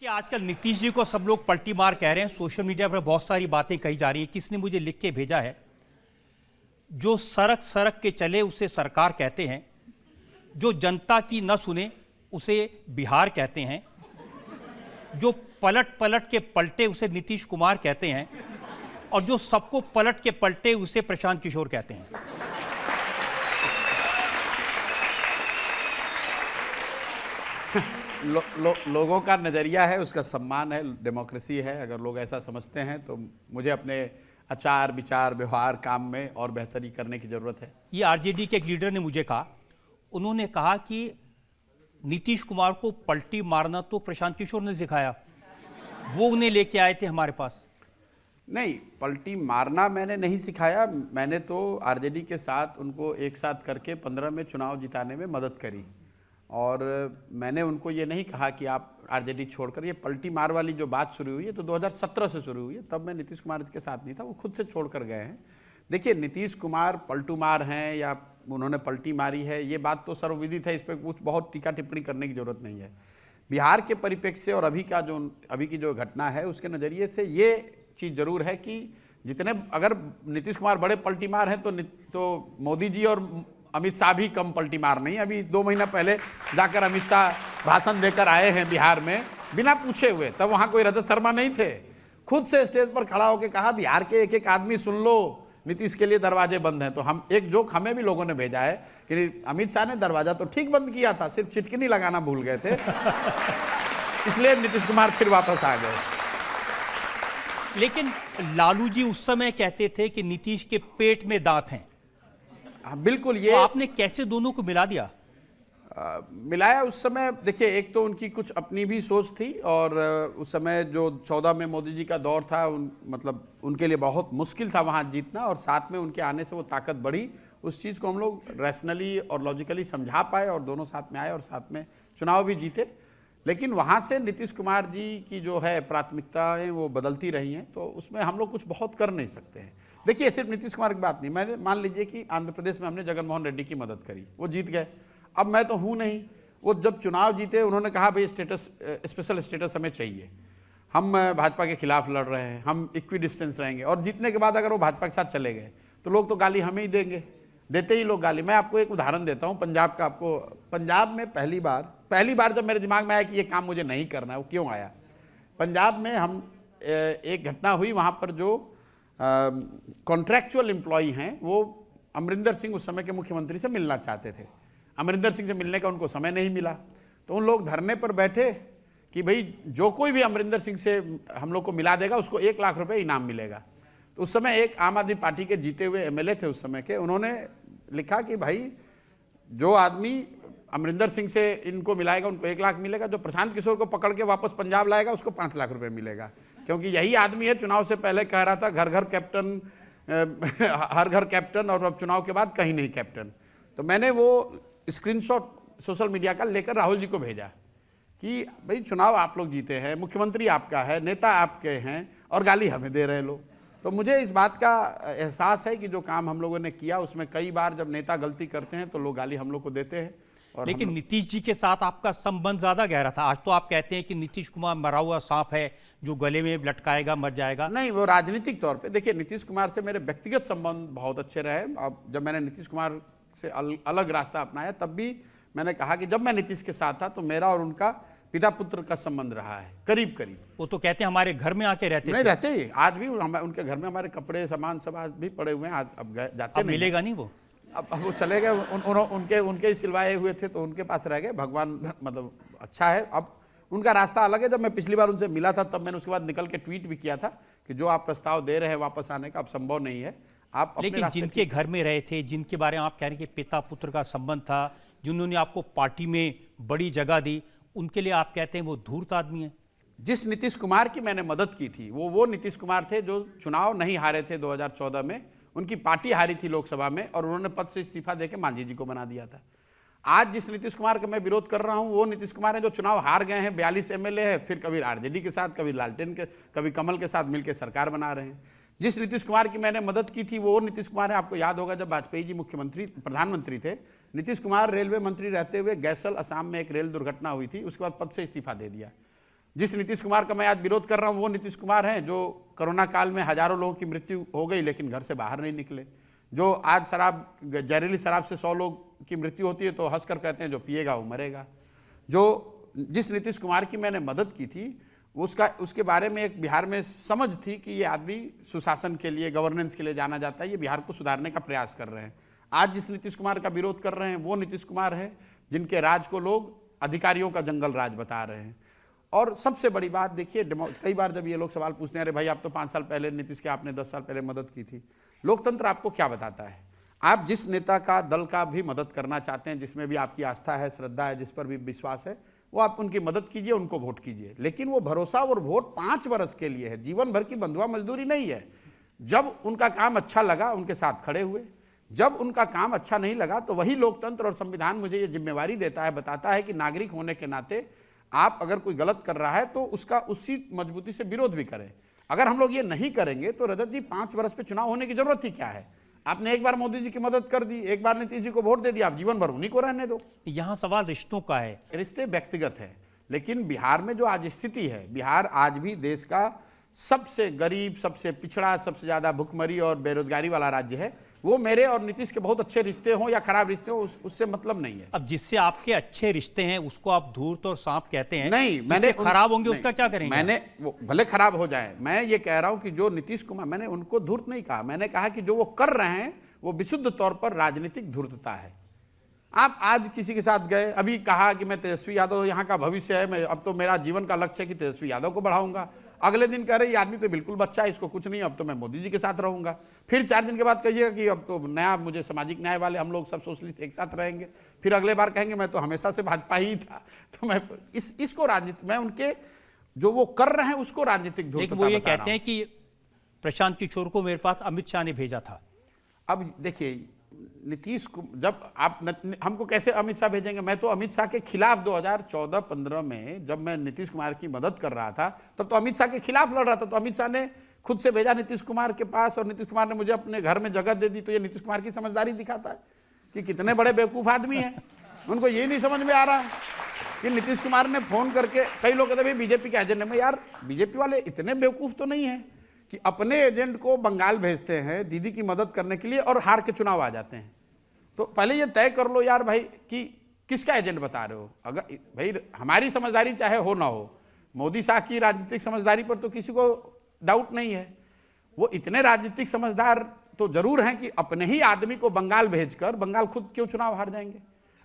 कि आजकल नीतीश जी को सब लोग पलटी मार कह रहे हैं। सोशल मीडिया पर बहुत सारी बातें कही जा रही हैं। किसने मुझे लिख के भेजा है, जो सड़क सड़क के चले उसे सरकार कहते हैं, जो जनता की न सुने उसे बिहार कहते हैं, जो पलट पलट के पलटे उसे नीतीश कुमार कहते हैं, और जो सबको पलट के पलटे उसे प्रशांत किशोर कहते हैं। लोगों का नज़रिया है, उसका सम्मान है, डेमोक्रेसी है। अगर लोग ऐसा समझते हैं तो मुझे अपने आचार विचार व्यवहार काम में और बेहतरी करने की ज़रूरत है। ये आरजेडी के एक लीडर ने मुझे कहा, उन्होंने कहा कि नीतीश कुमार को पलटी मारना तो प्रशांत किशोर ने सिखाया, वो उन्हें लेके आए थे हमारे पास। नहीं, पलटी मारना मैंने नहीं सिखाया। मैंने तो आरजेडी के साथ उनको एक साथ करके 15 में चुनाव जिताने में मदद करी, और मैंने उनको ये नहीं कहा कि आप आरजेडी छोड़कर। ये पलटी मार वाली जो बात शुरू हुई है तो 2017 से शुरू हुई है, तब मैं नीतीश कुमार के साथ नहीं था, वो खुद से छोड़कर गए हैं। देखिए, नीतीश कुमार पलटू मार हैं या उन्होंने पलटी मारी है, ये बात तो सर्वविदित है, इस पर कुछ बहुत टीका टिप्पणी करने की जरूरत नहीं है। बिहार के परिप्रेक्ष्य से और अभी की जो घटना है उसके नज़रिए से ये चीज़ जरूर है कि जितने अगर नीतीश कुमार बड़े पलटी मार हैं तो मोदी जी और अमित शाह भी कम पलटी मार नहीं। अभी 2 महीना पहले जाकर अमित शाह भाषण देकर आए हैं बिहार में बिना पूछे हुए, तब वहाँ कोई रजत शर्मा नहीं थे। खुद से स्टेज पर खड़ा होकर कहा बिहार के एक एक आदमी सुन लो, नीतीश के लिए दरवाजे बंद हैं। तो हम एक जोक हमें भी लोगों ने भेजा है कि अमित शाह ने दरवाजा तो ठीक बंद किया था, सिर्फ चिटकिनी लगाना भूल गए थे इसलिए नीतीश कुमार फिर वापस आ गए। लेकिन लालू जी उस समय कहते थे कि नीतीश के पेट में दांत हैं। हाँ बिल्कुल, ये तो आपने कैसे दोनों को मिला दिया? मिलाया उस समय। देखिए, एक तो उनकी कुछ अपनी भी सोच थी, और उस समय जो 14 में मोदी जी का दौर था, मतलब उनके लिए बहुत मुश्किल था वहाँ जीतना, और साथ में उनके आने से वो ताकत बढ़ी। उस चीज़ को हम लोग रैशनली और लॉजिकली समझा पाए और दोनों साथ में आए और साथ में चुनाव भी जीते। लेकिन वहाँ से नीतीश कुमार जी की जो है प्राथमिकताएं वो बदलती रही हैं, तो उसमें हम लोग कुछ बहुत कर नहीं सकते हैं। देखिए, सिर्फ नीतीश कुमार की बात नहीं, मैंने मान लीजिए कि आंध्र प्रदेश में हमने जगन मोहन रेड्डी की मदद करी, वो जीत गए। अब मैं तो हूँ नहीं, वो जब चुनाव जीते उन्होंने कहा भाई स्पेशल स्टेटस हमें चाहिए, हम भाजपा के खिलाफ लड़ रहे हैं, हम इक्वी डिस्टेंस रहेंगे। और जीतने के बाद अगर वो भाजपा के साथ चले गए तो लोग तो गाली हमें ही देंगे, देते ही लोग गाली। मैं आपको एक उदाहरण देता हूँ पंजाब का। आपको पंजाब में पहली बार जब मेरे दिमाग में आया कि ये काम मुझे नहीं करना है, वो क्यों आया, पंजाब में हम एक घटना हुई, वहाँ पर जो कॉन्ट्रैक्चुअल एम्प्लॉई हैं वो अमरिंदर सिंह उस समय के मुख्यमंत्री से मिलना चाहते थे। अमरिंदर सिंह से मिलने का उनको समय नहीं मिला, तो उन लोग धरने पर बैठे कि भाई जो कोई भी अमरिंदर सिंह से हम लोग को मिला देगा उसको 1 लाख रुपए इनाम मिलेगा। तो उस समय एक आम आदमी पार्टी के जीते हुए एमएलए थे उस समय के, उन्होंने लिखा कि भाई जो आदमी अमरिंदर सिंह से इनको मिलाएगा उनको 1 लाख मिलेगा, जो प्रशांत किशोर को पकड़ के वापस पंजाब लाएगा उसको 5 लाख रुपए मिलेगा। क्योंकि यही आदमी है चुनाव से पहले कह रहा था घर घर कैप्टन, हर घर कैप्टन, और अब चुनाव के बाद कहीं नहीं कैप्टन। तो मैंने वो स्क्रीनशॉट सोशल मीडिया का लेकर राहुल जी को भेजा कि भाई चुनाव आप लोग जीते हैं, मुख्यमंत्री आपका है, नेता आपके हैं, और गाली हमें दे रहे लोग। तो मुझे इस बात का एहसास है कि जो काम हम लोगों ने किया उसमें कई बार जब नेता गलती करते हैं तो लोग गाली हम लोग को देते हैं। और लेकिन नीतीश जी के साथ आपका संबंध ज्यादा गहरा था। आज तो आप कहते हैं कि नीतीश कुमार मरा हुआ सांप है जो गले में लटकाएगा मर जाएगा। नहीं, वो राजनीतिक तौर पे देखिए, नीतीश कुमार से मेरे व्यक्तिगत संबंध बहुत अच्छे रहे। अब जब मैंने नीतीश कुमार से अलग रास्ता अपनाया तब भी मैंने कहा कि जब मैं नीतीश के साथ था तो मेरा और उनका पिता पुत्र का संबंध रहा है, करीब करीब। वो तो कहते हैं हमारे घर में आके रहते नहीं रहते ही, आज भी उनके घर में हमारे कपड़े सामान सब आज भी पड़े हुए हैं। आज अब जाते अब मिलेगा नहीं वो, अब वो चले गए, उनके ही सिलवाए हुए थे तो उनके पास रह गए। भगवान मतलब अच्छा है, अब उनका रास्ता अलग है। जब मैं पिछली बार उनसे मिला था तब मैंने उसके बाद निकल के ट्वीट भी किया था कि जो आप प्रस्ताव दे रहे हैं वापस आने का अब संभव नहीं है, आप अपने लेकिन जिनके घर में रहे थे, जिनके बारे में आप कह रहे हैं कि पिता पुत्र का संबंध था, जिन्होंने आपको पार्टी में बड़ी जगह दी, उनके लिए आप कहते हैं वो धूर्त आदमी है। जिस नीतीश कुमार की मैंने मदद की थी वो नीतीश कुमार थे जो चुनाव नहीं हारे थे 2014 में, उनकी पार्टी हारी थी लोकसभा में और उन्होंने पद से इस्तीफा देके मांझी जी को बना दिया था। आज जिस नीतीश कुमार का मैं विरोध कर रहा हूं वो नीतीश कुमार है जो चुनाव हार गए हैं, 42 एमएलए है, फिर कभी आरजेडी के साथ, कभी लालटेन के, कभी कमल के साथ मिलकर सरकार बना रहे हैं। जिस नीतीश कुमार की मैंने मदद की थी वो नीतीश कुमार है। आपको याद होगा जब वाजपेयी जी प्रधानमंत्री थे, नीतीश कुमार रेलवे मंत्री रहते हुए गैसल असम में एक रेल दुर्घटना हुई थी, उसके बाद पद से इस्तीफा दे दिया। जिस नीतीश कुमार का मैं आज विरोध कर रहा हूं वो नीतीश कुमार हैं जो कोरोना काल में हजारों लोगों की मृत्यु हो गई लेकिन घर से बाहर नहीं निकले, जो आज जहरीली शराब से 100 लोग की मृत्यु होती है तो हंसकर कहते हैं जो पिएगा वो मरेगा। जिस नीतीश कुमार की मैंने मदद की थी उसके बारे में एक बिहार में समझ थी कि ये आदमी सुशासन के लिए, गवर्नेंस के लिए जाना जाता है, ये बिहार को सुधारने का प्रयास कर रहे हैं। आज जिस नीतीश कुमार का विरोध कर रहे हैं वो नीतीश कुमार है जिनके राज को लोग अधिकारियों का जंगल राज बता रहे हैं। और सबसे बड़ी बात देखिए, कई बार जब ये लोग सवाल पूछते हैं, अरे भाई आप तो 5 साल पहले नीतीश के, आपने 10 साल पहले मदद की थी। लोकतंत्र आपको क्या बताता है? आप जिस नेता का, दल का भी मदद करना चाहते हैं, जिसमें भी आपकी आस्था है, श्रद्धा है, जिस पर भी विश्वास है, वो आप उनकी मदद कीजिए, उनको वोट कीजिए। लेकिन वो भरोसा और वोट 5 वर्ष के लिए है, जीवन भर की बंधुआ मजदूरी नहीं है। जब उनका काम अच्छा लगा उनके साथ खड़े हुए, जब उनका काम अच्छा नहीं लगा तो वही लोकतंत्र और संविधान मुझे ये जिम्मेवारी देता है, बताता है कि नागरिक होने के नाते आप अगर कोई गलत कर रहा है तो उसका उसी मजबूती से विरोध भी करें। अगर हम लोग ये नहीं करेंगे तो रजत जी 5 वर्ष पे चुनाव होने की जरूरत ही क्या है? आपने एक बार मोदी जी की मदद कर दी, एक बार नीतीश जी को वोट दे दिया, आप जीवन भर उन्हीं को रहने दो। यहां सवाल रिश्तों का है। रिश्ते व्यक्तिगत है, लेकिन बिहार में जो आज स्थिति है, बिहार आज भी देश का सबसे गरीब, सबसे पिछड़ा, सबसे ज्यादा भुखमरी और बेरोजगारी वाला राज्य है। वो मेरे और नीतीश के बहुत अच्छे रिश्ते हों या खराब रिश्ते हों उससे मतलब नहीं है। अब जिससे आपके अच्छे रिश्ते हैं उसको आप धूर्त और सांप कहते हैं। नहीं, मैंने खराब होंगे उसका क्या करेंगे? मैंने वो भले खराब हो जाए, मैं ये कह रहा हूं कि जो नीतीश कुमार, मैंने उनको धूर्त नहीं कहा, मैंने कहा कि जो वो कर रहे हैं वो विशुद्ध तौर पर राजनीतिक धूर्तता है। आप आज किसी के साथ गए, अभी कहा कि मैं तेजस्वी यादव यहाँ का भविष्य है, मैं अब तो मेरा जीवन का लक्ष्य है कि तेजस्वी यादव को बढ़ाऊंगा। अगले दिन कह रहे ये आदमी तो बिल्कुल बच्चा है, इसको कुछ नहीं, अब तो मैं मोदी जी के साथ रहूंगा। फिर 4 दिन के बाद कहिएगा कि अब तो नया, मुझे सामाजिक न्याय वाले, हम लोग सब सोशलिस्ट एक साथ रहेंगे। फिर अगले बार कहेंगे मैं तो हमेशा से भाजपा ही था। तो मैं इसको राजनीति, मैं उनके जो वो कर रहे हैं उसको राजनीतिक धूर्तता लेकिन वो ये कहते हैं कि प्रशांत किशोर को मेरे पास अमित शाह ने भेजा था। अब देखिए नीतीश को, जब आप हमको कैसे अमित शाह भेजेंगे? मैं तो अमित शाह के खिलाफ 2014-15 में जब मैं नीतीश कुमार की मदद कर रहा था तब तो अमित शाह के खिलाफ लड़ रहा था, तो अमित शाह ने खुद से भेजा नीतीश कुमार के पास और नीतीश कुमार ने मुझे अपने घर में जगह दे दी। तो ये नीतीश कुमार की समझदारी दिखाता है कि कितने बड़े बेवकूफ आदमी हैं। उनको ये नहीं समझ में आ रहा कि नीतीश कुमार ने फोन करके, कई लोग कहते हैं बीजेपी के एजेंडे में, यार बीजेपी वाले इतने बेवकूफ तो नहीं है कि अपने एजेंट को बंगाल भेजते हैं दीदी की मदद करने के लिए और हार के चुनाव आ जाते हैं। तो पहले ये तय कर लो यार भाई कि किसका एजेंट बता रहे हो। अगर भाई हमारी समझदारी चाहे हो ना हो, मोदी शाह की राजनीतिक समझदारी पर तो किसी को डाउट नहीं है। वो इतने राजनीतिक समझदार तो जरूर हैं कि अपने ही आदमी को बंगाल भेजकर, बंगाल खुद क्यों चुनाव हार जाएंगे?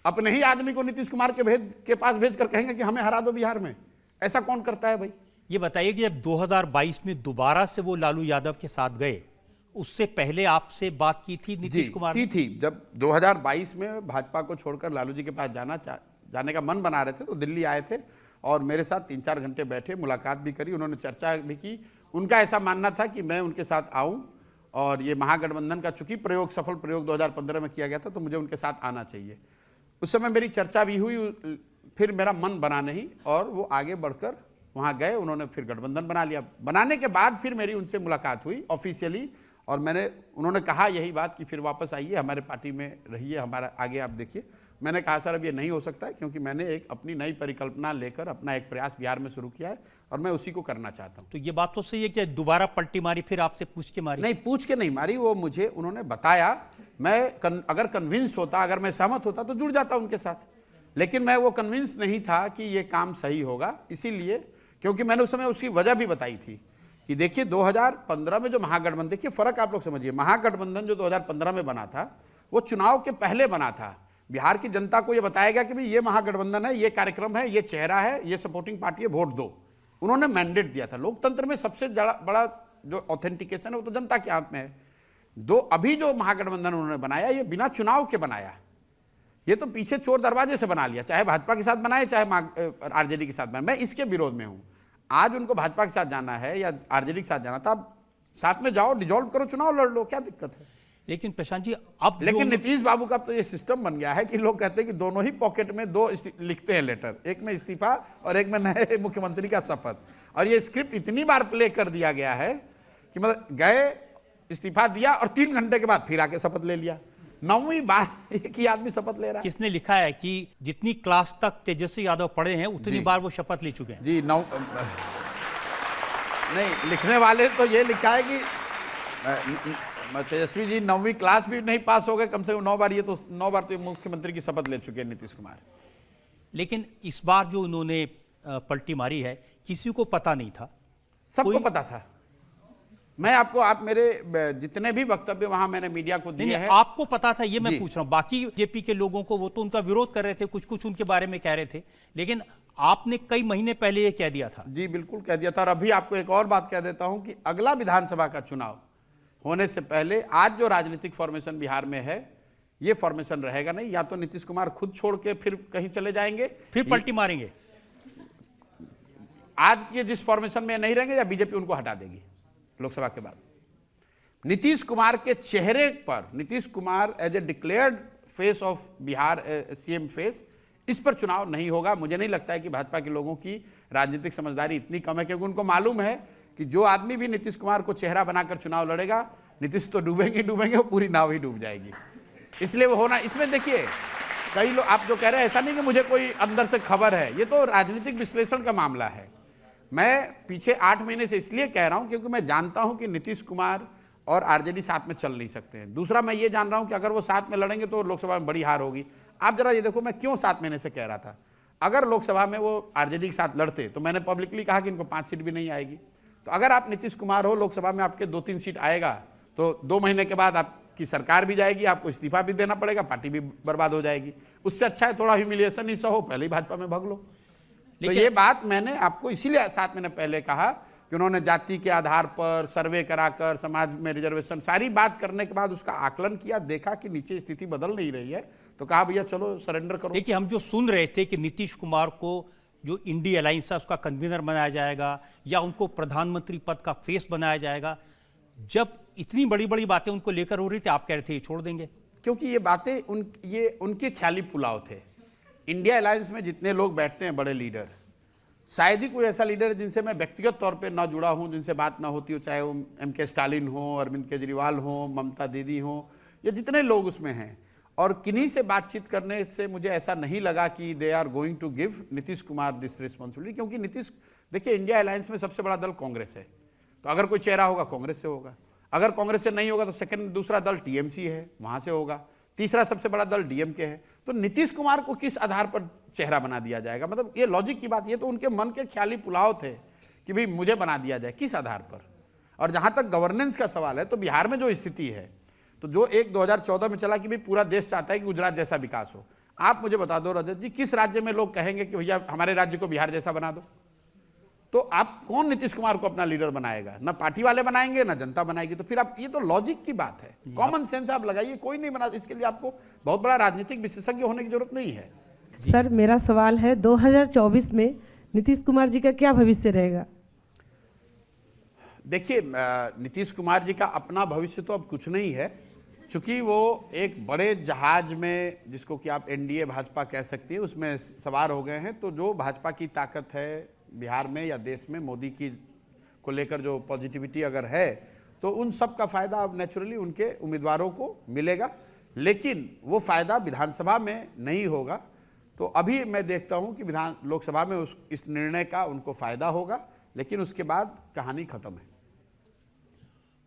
अपने ही आदमी को नीतीश कुमार के पास भेजकर कहेंगे कि हमें हरा दो बिहार में। ऐसा कौन करता है भाई? ये बताइए कि जब 2022 में दोबारा से वो लालू यादव के साथ गए, उससे पहले आपसे बात की थी नीतीश कुमार ने? की थी। जब 2022 में भाजपा को छोड़कर लालू जी के पास जाने का मन बना रहे थे तो दिल्ली आए थे और मेरे साथ 3-4 घंटे बैठे, मुलाकात भी करी, उन्होंने चर्चा भी की। उनका ऐसा मानना था कि मैं उनके साथ आऊं और ये महागठबंधन का चूंकि सफल प्रयोग 2015 में किया गया था तो मुझे उनके साथ आना चाहिए। उस समय मेरी चर्चा भी हुई, फिर मेरा मन बना नहीं और वो आगे बढ़कर वहाँ गए, उन्होंने फिर गठबंधन बना लिया। बनाने के बाद फिर मेरी उनसे मुलाकात हुई ऑफिशियली और उन्होंने कहा यही बात कि फिर वापस आइए, हमारे पार्टी में रहिए, हमारा आगे आप देखिए। मैंने कहा सर अब ये नहीं हो सकता है क्योंकि मैंने एक अपनी नई परिकल्पना लेकर अपना एक प्रयास बिहार में शुरू किया है और मैं उसी को करना चाहता हूँ। तो ये बात तो सही है कि दोबारा पलटी मारी, फिर आपसे पूछ के मारी? नहीं, पूछ के नहीं मारी, वो मुझे उन्होंने बताया। मैं अगर कन्विंस होता, अगर मैं सहमत होता तो जुड़ जाता उनके साथ, लेकिन मैं वो कन्विंस नहीं था कि ये काम सही होगा। इसीलिए, क्योंकि मैंने उस समय उसकी वजह भी बताई थी कि देखिए 2015 में जो महागठबंधन, देखिए फर्क आप लोग समझिए, महागठबंधन जो 2015 में बना था वो चुनाव के पहले बना था। बिहार की जनता को ये बताया गया कि भाई ये महागठबंधन है, ये कार्यक्रम है, ये चेहरा है, ये सपोर्टिंग पार्टी है, वोट दो। उन्होंने मैंडेट दिया था। लोकतंत्र में सबसे बड़ा जो ऑथेंटिकेशन है वो तो जनता के हाथ में है। अभी जो महागठबंधन उन्होंने बनाया ये बिना चुनाव के बनाया, ये तो पीछे चोर दरवाजे से बना लिया, चाहे भाजपा के साथ बनाए चाहे आरजेडी के साथ बनाए। मैं इसके विरोध में हूं। आज उनको भाजपा के साथ जाना है या आरजेडी के साथ जाना था, आप साथ में जाओ, डिसॉल्व करो, चुनाव लड़ लो, क्या दिक्कत है? लेकिन प्रशांत जी अब लेकिन नीतीश बाबू का तो ये सिस्टम बन गया है कि लोग कहते हैं कि दोनों ही पॉकेट में 2 लिखते हैं लेटर, एक में इस्तीफा और एक में नए मुख्यमंत्री का शपथ। और ये स्क्रिप्ट इतनी बार प्ले कर दिया गया है कि मतलब गए, इस्तीफा दिया और 3 घंटे के बाद फिर आके शपथ ले लिया। 9वीं बार एक ही आदमी शपथ ले रहा है। किसने लिखा है कि जितनी क्लास तक तेजस्वी यादव पढ़े हैं उतनी बार वो शपथ ले चुके हैं? जी, नहीं, लिखने वाले तो ये लिखा है कि तेजस्वी जी 9वीं क्लास भी नहीं पास हो गए, कम से कम 9 बार। ये तो 9 बार तो मुख्यमंत्री की शपथ ले चुके हैं नीतीश कुमार। लेकिन इस बार जो उन्होंने पलटी मारी है, किसी को पता नहीं था? सबको पता था। मैं आपको, आप मेरे जितने भी वक्तव्य वहां मैंने मीडिया को दिए हैं, आपको पता था, ये मैं पूछ रहा हूं। बाकी जेपी के लोगों को, वो तो उनका विरोध कर रहे थे, कुछ कुछ उनके बारे में कह रहे थे, लेकिन आपने कई महीने पहले ये कह दिया था। जी बिल्कुल कह दिया था। और अभी आपको एक और बात कह देता हूं कि अगला विधानसभा का चुनाव होने से पहले आज जो राजनीतिक फॉर्मेशन बिहार में है, ये फॉर्मेशन रहेगा नहीं। या तो नीतीश कुमार खुद छोड़ के फिर कहीं चले जाएंगे, फिर पलटी मारेंगे। आज के जिस फॉर्मेशन में नहीं रहेंगे, या बीजेपी उनको हटा देगी लोकसभा के बाद। नीतीश कुमार के चेहरे पर, Nitish Kumar as a declared face of Bihar, CM face, इस पर चुनाव नहीं होगा। मुझे नहीं लगता है कि भाजपा के लोगों की राजनीतिक समझदारी इतनी कम है, क्योंकि उनको मालूम है कि जो आदमी भी नीतीश कुमार को चेहरा बनाकर चुनाव लड़ेगा, नीतीश तो डूबेंगे डूबेंगे, वो पूरी नाव ही डूब जाएगी। इसलिए वो होना, इसमें देखिए कई लोग, आप जो कह रहे हैं, ऐसा नहीं कि मुझे कोई अंदर से खबर है, ये तो राजनीतिक विश्लेषण का मामला है। मैं पीछे 8 महीने से इसलिए कह रहा हूं क्योंकि मैं जानता हूं कि नीतीश कुमार और आरजेडी साथ में चल नहीं सकते हैं। दूसरा, मैं ये जान रहा हूं कि अगर वो साथ में लड़ेंगे तो लोकसभा में बड़ी हार होगी। आप जरा ये देखो, मैं क्यों 7 महीने से कह रहा था, अगर लोकसभा में वो आरजेडी के साथ लड़ते तो मैंने पब्लिकली कहा कि इनको 5 सीट भी नहीं आएगी। तो अगर आप नीतीश कुमार हो, लोकसभा में आपके 2-3 सीट आएगा, तो 2 महीने के बाद आपकी सरकार भी जाएगी, आपको इस्तीफा भी देना पड़ेगा, पार्टी भी बर्बाद हो जाएगी। उससे अच्छा है थोड़ा ह्यूमिलिएशन ही सहो, पहले ही भाजपा में भाग लो। तो ये बात मैंने आपको इसीलिए 7 महीने पहले कहा कि उन्होंने जाति के आधार पर सर्वे कराकर समाज में रिजर्वेशन, सारी बात करने के बाद उसका आकलन किया, देखा कि नीचे स्थिति बदल नहीं रही है, तो कहा भैया चलो सरेंडर करो। देखिए, हम जो सुन रहे थे कि नीतीश कुमार को जो इंडिया अलायंस है उसका कन्वीनर बनाया जाएगा, या उनको प्रधानमंत्री पद का फेस बनाया जाएगा, जब इतनी बड़ी बड़ी बातें उनको लेकर हो रही थी, आप कह रहे थे ये छोड़ देंगे? क्योंकि ये बातें ये उनके ख्याली पुलाव थे। इंडिया अलायंस में जितने लोग बैठते हैं बड़े लीडर, शायद ही कोई ऐसा लीडर है जिनसे मैं व्यक्तिगत तौर पे ना जुड़ा हूं, जिनसे बात ना होती हो, चाहे वो MK स्टालिन हो, अरविंद केजरीवाल हो, ममता दीदी हो, या जितने लोग उसमें हैं। और किन्हीं से बातचीत करने से मुझे ऐसा नहीं लगा कि they are going to give Nitish Kumar this responsibility. क्योंकि नीतीश, देखिए, इंडिया अलायंस में सबसे बड़ा दल कांग्रेस है, तो अगर कोई चेहरा होगा कांग्रेस से होगा। अगर कांग्रेस से नहीं होगा तो दूसरा दल TMC है, वहां से होगा। तीसरा सबसे बड़ा दल DMK है। तो नीतीश कुमार को किस आधार पर चेहरा बना दिया जाएगा? मतलब ये लॉजिक की बात, ये तो उनके मन के ख्याली पुलाव थे कि भाई मुझे बना दिया जाए, किस आधार पर? और जहां तक गवर्नेंस का सवाल है, तो बिहार में जो स्थिति है, तो जो 2014 में चला कि भाई पूरा देश चाहता है कि गुजरात जैसा विकास हो। आप मुझे बता दो रजत जी, किस राज्य में लोग कहेंगे कि भैया हमारे राज्य को बिहार जैसा बना दो? तो आप कौन नीतीश कुमार को अपना लीडर बनाएगा? ना पार्टी वाले बनाएंगे, ना जनता बनाएगी। तो फिर आप, ये तो लॉजिक की बात है, कॉमन सेंस आप लगाइए, कोई नहीं बना। इसके लिए आपको बहुत बड़ा राजनीतिक विशेषज्ञ होने की जरूरत नहीं है। सर, मेरा सवाल है, 2024 में नीतीश कुमार जी का क्या भविष्य रहेगा? देखिए, नीतीश कुमार जी का अपना भविष्य तो अब कुछ नहीं है, चूंकि वो एक बड़े जहाज में, जिसको कि आप NDA भाजपा कह सकती है, उसमें सवार हो गए हैं। तो जो भाजपा की ताकत है बिहार में या देश में, मोदी की को लेकर जो पॉजिटिविटी अगर है, तो उन सब का फायदा अब नेचुरली उनके उम्मीदवारों को मिलेगा। लेकिन वो फायदा विधानसभा में नहीं होगा। तो अभी मैं देखता हूं कि लोकसभा में इस निर्णय का उनको फायदा होगा, लेकिन उसके बाद कहानी खत्म है।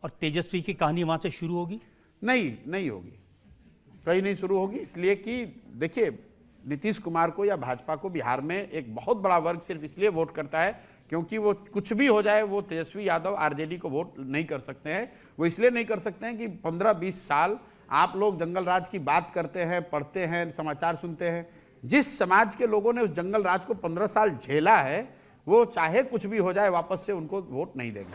और तेजस्वी की कहानी वहां से शुरू होगी? नहीं होगी, कहीं नहीं शुरू होगी। इसलिए कि देखिए, नीतीश कुमार को या भाजपा को बिहार में एक बहुत बड़ा वर्ग सिर्फ इसलिए वोट करता है क्योंकि वो कुछ भी हो जाए, वो तेजस्वी यादव आरजेडी को वोट नहीं कर सकते हैं। वो इसलिए नहीं कर सकते हैं कि 15-20 साल आप लोग जंगल राज की बात करते हैं, पढ़ते हैं, समाचार सुनते हैं। जिस समाज के लोगों ने उस जंगल राज को 15 साल झेला है, वो चाहे कुछ भी हो जाए वापस से उनको वोट नहीं देंगे।